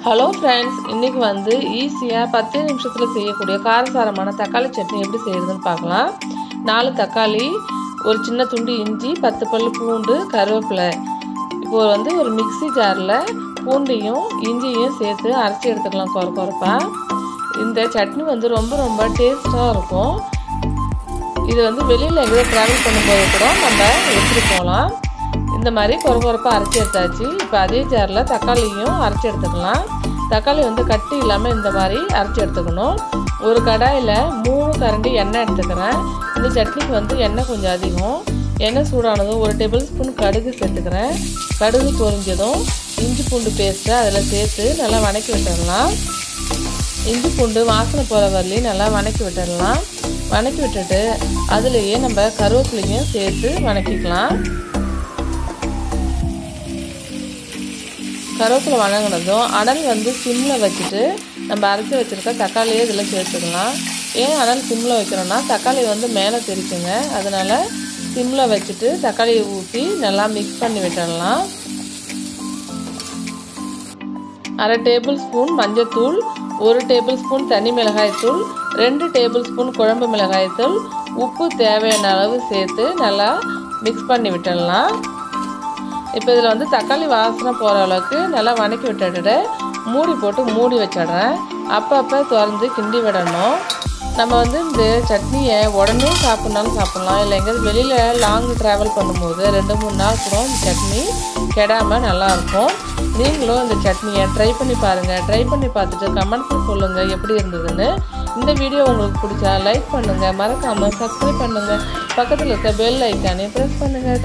Hello friends, இன்றைக்கி வந்து ஈஸியாக 10 நிமிஷத்தில் செய்யக்கூடிய காரசாரமான தக்காளி சட்னி எப்படி செய்கிறதுன்னு பார்க்கலாம். 4 தக்காளி, ஒரு சின்ன துண்டு இஞ்சி, 10 பல் பூண்டு, கருவேப்பிலை. இப்போது வந்து ஒரு மிக்ஸி ஜாரில் பூண்டையும் இஞ்சியும் சேர்த்து அரைச்சி எடுத்துக்கலாம் கொரப்பாக. இந்த சட்னி வந்து ரொம்ப டேஸ்ட்டாக இருக்கும். இது வந்து வெளியில் எங்கேயோ ட்ராவல் பண்ணும்போது கூட நம்ம எடுத்துகிட்டு போகலாம். இந்த மாதிரி கொரப்பாக அரைச்சி எடுத்தாச்சு. இப்போ அதே ஜாரில் தக்காளியும் அரைச்சி எடுத்துக்கலாம். தக்காளி வந்து கட்டி இல்லாமல் இந்த மாதிரி அரைச்சி எடுத்துக்கணும். ஒரு கடாயில் 3 கரண்டி எண்ணெய் எடுத்துக்கிறேன். இந்த சட்னிக்கு வந்து எண்ணெய் கொஞ்சம் அதிகம். எண்ணெய் சூடானதும் 1 டேபிள் ஸ்பூன் கடுகு சேர்த்துக்கிறேன். கடுகு பொரிஞ்சதும் இஞ்சி பூண்டு பேஸ்ட்டை அதில் சேர்த்து நல்லா வதக்கி விட்டுடலாம். இஞ்சி பூண்டு வாசனை போகிற வரலையும் நல்லா வதக்கி விட்டுடலாம். வதக்கி விட்டுட்டு அதுலேயே நம்ம கருவேப்பிலையும் சேர்த்து வதக்கிக்கலாம். கருவேப்பிலை வதங்கினதும் அனல் வந்து சிம்மில் வச்சுட்டு நம்ம அரைச்சி வச்சுருக்க தக்காளியே இதில் சேர்த்துக்கலாம். ஏன் அனல் சிம்மில் வைக்கிறோன்னா தக்காளி வந்து மேலே தெரிக்குங்க. அதனால் சிம்மில் வச்சுட்டு தக்காளியை ஊற்றி நல்லா மிக்ஸ் பண்ணி விட்டுடலாம். 1/2 டேபிள் ஸ்பூன் மஞ்சத்தூள், 1 டேபிள் ஸ்பூன் தனி மிளகாய்த்தூள், 2 டேபிள் ஸ்பூன் குழம்பு மிளகாய்த்தூள், உப்பு தேவையான அளவு சேர்த்து நல்லா மிக்ஸ் பண்ணி விட்டுடலாம். இப்போ இதில் வந்து தக்காளி வாசனை போகிற அளவுக்கு நல்லா வதக்கி விட்டுட்டு மூடி போட்டு மூடி வச்சிடுறேன். அப்பப்போ திறந்து கிண்டி விடணும். நம்ம வந்து இந்த சட்னியை உடனே சாப்பிட்னாலும் சாப்பிட்லாம். இல்லை எங்கேயாவது வெளியில் லாங் ட்ராவல் பண்ணும்போது 2-3 நாள் கூட இந்த சட்னி கெடாமல் நல்லாயிருக்கும். நீங்களும் இந்த சட்னியை ட்ரை பண்ணி பாருங்கள். ட்ரை பண்ணி பார்த்துட்டு கமெண்ட்ஸில் சொல்லுங்கள் எப்படி இருந்ததுன்னு. இந்த வீடியோ உங்களுக்கு பிடிச்சா லைக் பண்ணுங்கள், மறக்காமல் சப்ஸ்கிரைப் பண்ணுங்கள், பக்கத்தில் இருக்க பெல் ஐக்கானே ப்ரெஸ் பண்ணுங்கள்.